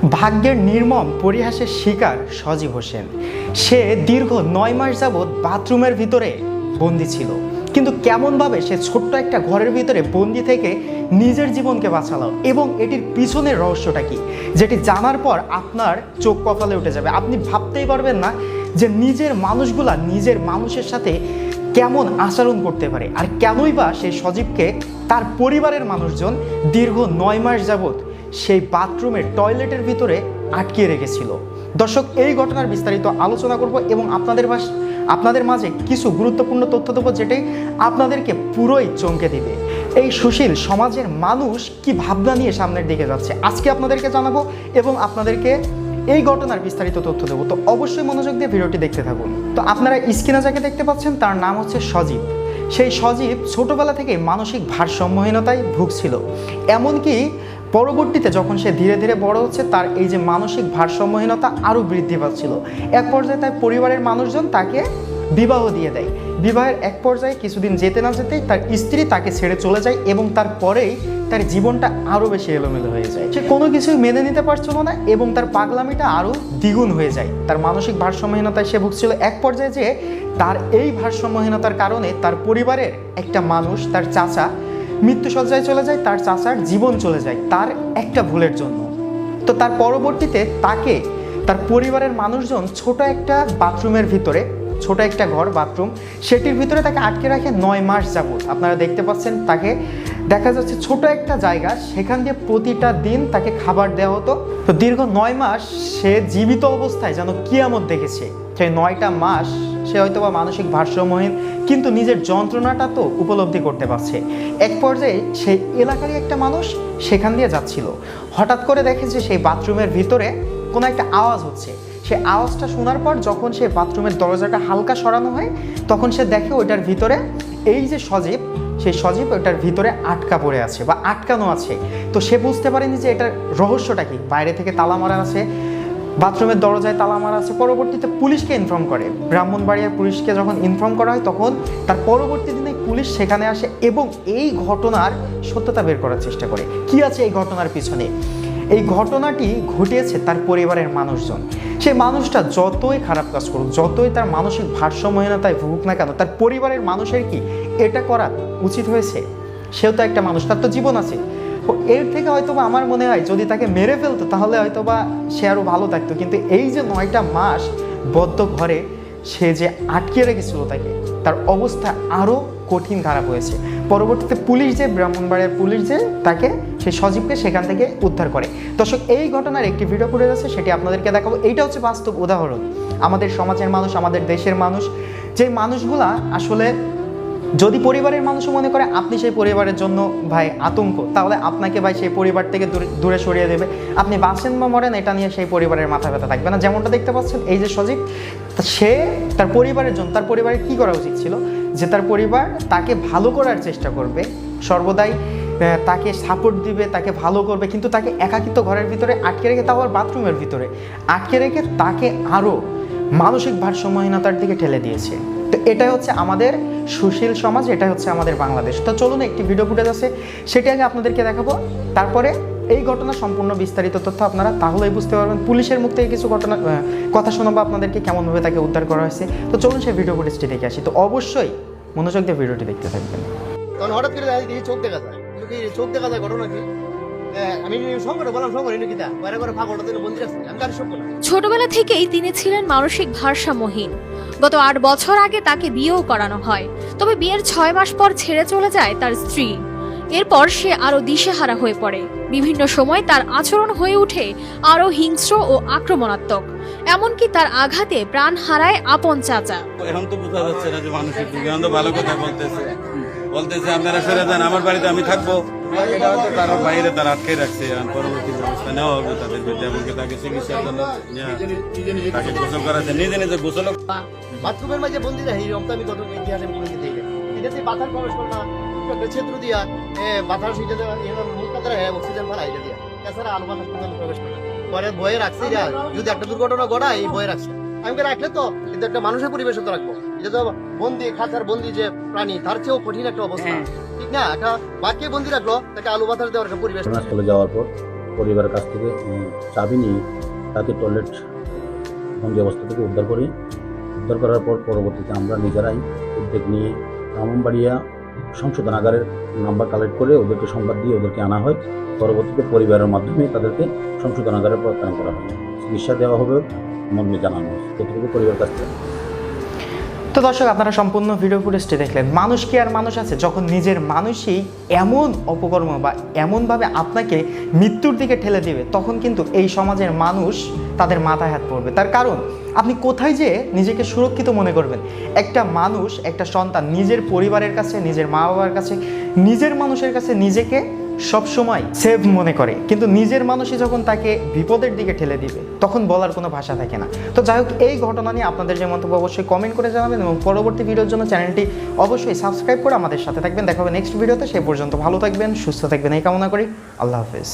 ভাগ্যের নির্মম পরিহাসের শিকার সজীব হোসেন। সে দীর্ঘ 9 মাস যাবৎ বাথরুমের ভিতরে বন্দি ছিল, কিন্তু কেমনভাবে সে ছোট্ট একটা ঘরের ভিতরে বন্দি থেকে নিজের জীবনকে বাঁচালো এবং এটির পিছনের রহস্যটা কি, যেটি জানার পর আপনার চোখ কপালে উঠে যাবে। আপনি ভাবতেই পারবেন না যে নিজের মানুষগুলা নিজের মানুষের সাথে কেমন আচরণ করতে পারে, আর কেনই বা সেই সজীবকে তার পরিবারের মানুষজন দীর্ঘ 9 মাস যাবৎ সেই বাথরুমের টয়লেটের ভিতরে আটকে রেখেছিল। দর্শক, এই ঘটনার বিস্তারিত আলোচনা করব এবং আপনাদের মাঝে কিছু গুরুত্বপূর্ণ তথ্য দেবো, যেটাই আপনাদেরকে পুরোই চমকে দিবে। এই সুশীল সমাজের মানুষ কি ভাবনা নিয়ে সামনের দিকে যাচ্ছে আজকে আপনাদেরকে জানাবো এবং আপনাদেরকে এই ঘটনার বিস্তারিত তথ্য দেবো। তো অবশ্যই মনোযোগ দিয়ে ভিডিওটি দেখতে থাকুন। তো আপনারা স্ক্রিনে যাকে দেখতে পাচ্ছেন তার নাম হচ্ছে সজীব। সেই সজীব ছোটবেলা থেকে মানসিক ভারসাম্যহীনতায় ভুগছিল, এমনকি পরবর্তীতে যখন সে ধীরে ধীরে বড় হচ্ছে তার এই যে মানসিক ভারসাম্যহীনতা আরও বৃদ্ধি পাচ্ছিল। এক পর্যায়ে তার পরিবারের মানুষজন তাকে বিবাহ দিয়ে দেয়। বিবাহের এক পর্যায়ে কিছুদিন যেতে না যেতেই তার স্ত্রী তাকে ছেড়ে চলে যায় এবং তারপরেই তার জীবনটা আরও বেশি এলোমেলো হয়ে যায়। সে কোনো কিছুই মেনে নিতে পারছিল না এবং তার পাগলামিটা আরও দ্বিগুণ হয়ে যায়। তার মানসিক ভারসাম্যহীনতায় সে ভুগছিল। এক পর্যায়ে যে তার এই ভারসাম্যহীনতার কারণে তার পরিবারের একটা মানুষ, তার চাচা, মৃত্যুসজ্জায় চলে যায়। তার চাচার জীবন চলে যায় তার একটা ভুলের জন্য। তো তার পরবর্তীতে তাকে তার পরিবারের মানুষজন ছোট একটা বাথরুমের ভিতরে, ছোট একটা ঘর বাথরুম, সেটির ভিতরে তাকে আটকে রাখে 9 মাস যাবত। আপনারা দেখতে পাচ্ছেন তাকে দেখা যাচ্ছে ছোট একটা জায়গা, সেখান দিয়ে প্রতিটা দিন তাকে খাবার দেওয়া হতো। তো দীর্ঘ 9 মাস সে জীবিত অবস্থায় যেন কিয়ামত দেখেছে। সেই 9টা মাস সে হয়তো বা মানসিক ভারসাম্যহীন, কিন্তু নিজের যন্ত্রণাটা তো উপলব্ধি করতে পারছে। এক পর্যায়ে সেই এলাকারই একটা মানুষ সেখান দিয়ে যাচ্ছিল, হঠাৎ করে দেখে যে সেই বাথরুমের ভিতরে কোনো একটা আওয়াজ হচ্ছে। সেই আওয়াজটা শোনার পর যখন সে বাথরুমের দরজাটা হালকা সরানো হয়, তখন সে দেখে ওইটার ভিতরে এই যে সজীব, সেই সজীব ওইটার ভিতরে আটকা পড়ে আছে বা আটকানো আছে। তো সে বুঝতে পারেনি যে এটার রহস্যটা কি। বাইরে থেকে তালা মারা আছে, বাথরুমের দরজায় তালা মারা আছে। পরবর্তীতে পুলিশকে ইনফর্ম করে, ব্রাহ্মণবাড়িয়ার পুলিশকে যখন ইনফর্ম করা হয়, তখন তার পরবর্তী দিনে পুলিশ সেখানে আসে এবং এই ঘটনার সত্যতা বের করার চেষ্টা করে। কি আছে এই ঘটনার পিছনে? এই ঘটনাটি ঘটিয়েছে তার পরিবারের মানুষজন। সেই মানুষটা যতই খারাপ কাজ করুক, যতই তার মানসিক ভারসাম্যহীনতায় ভুগুক না কেন, তার পরিবারের মানুষের কি এটা করা উচিত হয়েছে? সেও তো একটা মানুষ, তার তো জীবন আছে। এর থেকে হয়তোবা আমার মনে হয় যদি তাকে মেরে ফেলতো তাহলে হয়তোবা সে আরও ভালো থাকতো, কিন্তু এই যে 9টা মাস বদ্ধ ঘরে সে যে আটকে রেখেছিল তাকে, তার অবস্থা আরও কঠিন খারাপ হয়েছে। পরবর্তীতে পুলিশ যে ব্রাহ্মণবাড়িয়ার পুলিশ যে তাকে, সেই সজীবকে সেখান থেকে উদ্ধার করে। দর্শক, এই ঘটনার একটি ভিডিও ফুটেজ আছে, সেটি আপনাদেরকে দেখাবো। এইটা হচ্ছে বাস্তব উদাহরণ। আমাদের সমাজের মানুষ, আমাদের দেশের মানুষ, যে মানুষগুলা আসলে যদি পরিবারের মানুষও মনে করে আপনি সেই পরিবারের জন্য ভাই আতঙ্ক, তাহলে আপনাকে ভাই সেই পরিবার থেকে দূরে সরিয়ে দেবে। আপনি বাঁচেন বা মরেন এটা নিয়ে সেই পরিবারের মাথা ব্যথা থাকবে না। যেমনটা দেখতে পাচ্ছেন এই যে সজীব, সে তার পরিবারের জন্য, তার পরিবারের কি করা উচিত ছিল যে তার পরিবার তাকে ভালো করার চেষ্টা করবে, সর্বদাই তাকে সাপোর্ট দিবে, তাকে ভালো করবে, কিন্তু তাকে একাকিত্ব ঘরের ভিতরে আটকে রেখে, তাও আবার বাথরুমের ভিতরে আটকে রেখে তাকে আরও মানসিক ভারসাম্যহীনতার দিকে ঠেলে দিয়েছে। তো এটাই হচ্ছে আমাদের সুশীল সমাজ, এটাই হচ্ছে আমাদের বাংলাদেশ। তো চলুন একটি ভিডিও ফুটেজ আছে, সেটি আগে আপনাদেরকে দেখাবো, তারপরে এই ঘটনা সম্পূর্ণ বিস্তারিত তথ্য আপনারা তাহলেই বুঝতে পারবেন। পুলিশের মুখ থেকে কিছু কথা শোনাবো আপনাদেরকে, কেমনভাবে তাকে উদ্ধার করা হয়েছে। তো চলুন সেই ভিডিও ফুটেজটি দেখে আসি। তো অবশ্যই মনোযোগ দিয়ে ভিডিওটি দেখতে থাকবেন। তখন হঠাৎ করে চোখ দেখা যায়, চোখ দেখা যায় ঘটনা কি? আমি সংকটে বললাম সংকট কিতা পরে করে ফাঁকটা দিলে বন্দি আছে, আমি তার সব না। ছোটবেলা থেকেই তিনি ছিলেন মানসিক ভারসাম্যহীন। গত 8 বছর আগে তাকে বিয়েও করানো হয়, তবে বিয়ের 6 মাস পর ছেড়ে চলে যায় তার স্ত্রী। এরপর সে আরো দিশেহারা হয়ে পড়ে। বিভিন্ন সময় তার আচরণ হয়ে ওঠে আরো হিংস্র ও আক্রমণাত্মক, এমনকি তার আঘাতে প্রাণ হারায় আপন চাচা। এখন তো বোঝা যাচ্ছে না যে মানসিক বিজ্ঞান তো ভালো কথা বলতেছে আপনারা সরে যান, আমার বাড়িতে আমি থাকবো। এটা হয়তো তার বাইরে তারা আটকে রাখছে, পরবর্তী ব্যবস্থা নেওয়া হবে তাদের বিরুদ্ধে, এমনকি তাকে চিকিৎসার জন্য তাকে গোসল করাচ্ছে, নিজে নিজে গোসল। বাথরুমের মাঝে বন্দি রাখি রমতা আমি কত ইতিহাসে বলে দিতে এটাতে পাথার প্রবেশ করে না, ছেত্র দিয়া বাথার সিটে দেওয়া মুখটা তারা অক্সিজেন ফেলা এটা দিয়া, তাছাড়া আলো বাতাস প্রবেশ করে না। পরে বয়ে রাখছি, যদি একটা দুর্ঘটনা ঘটায় এই বয়ে রাখছে। আমি রাখলে তো কিন্তু একটা মানুষের পরিবেশ তো রাখবো, এটা তো বন্দি খাঁচার বন্দি যে প্রাণী তার চেয়েও কঠিন একটা অবস্থা, ঠিক না? একটা বাঘকে বন্দি রাখলো, তাকে আলু বাতাস দেওয়ার একটা পরিবেশ। হাসপাতালে যাওয়ার পর পরিবারের কাছ থেকে চাবি নিয়ে তাকে টয়লেট বন্দি অবস্থা থেকে উদ্ধার করি। উদ্ধার করার পর পরবর্তীতে আমরা নিজেরাই উদ্যোগ নিয়ে ব্রাহ্মণবাড়িয়া সংশোধনাগারের নাম্বার কালেক্ট করে ওদেরকে সংবাদ দিয়ে ওদেরকে আনা হয়। পরবর্তীতে পরিবারের মাধ্যমে তাদেরকে সংশোধনাগারে প্রত্যায়ন করা হয়, চিকিৎসা দেওয়া হবে মর্মে জানানো হয়। এটুকু পরিবার কাছ থেকে। তো দর্শক, আপনারা সম্পূর্ণ ভিডিও ফুটেজটি দেখলেন। মানুষ কি আর মানুষ আছে, যখন নিজের মানুষই এমন অপকর্ম বা এমনভাবে আপনাকে মৃত্যুর দিকে ঠেলে দিবে, তখন কিন্তু এই সমাজের মানুষ তাদের মাথায় হাত পড়বে। তার কারণ আপনি কোথায় যে নিজেকে সুরক্ষিত মনে করবেন? একটা মানুষ, একটা সন্তান নিজের পরিবারের কাছে, নিজের মা বাবার কাছে, নিজের মানুষের কাছে নিজেকে সবসময় সেভ মনে করে, কিন্তু নিজের মানুষই যখন তাকে বিপদের দিকে ঠেলে দিবে, তখন বলার কোনো ভাষা থাকে না। তো যাই হোক, এই ঘটনা নিয়ে আপনাদের যে মন্তব্য অবশ্যই কমেন্ট করে জানাবেন এবং পরবর্তী ভিডিওর জন্য চ্যানেলটি অবশ্যই সাবস্ক্রাইব করে আমাদের সাথে থাকবেন। দেখা হবে নেক্সট ভিডিওতে। সেই পর্যন্ত ভালো থাকবেন, সুস্থ থাকবেন এই কামনা করি। আল্লাহ হাফেজ।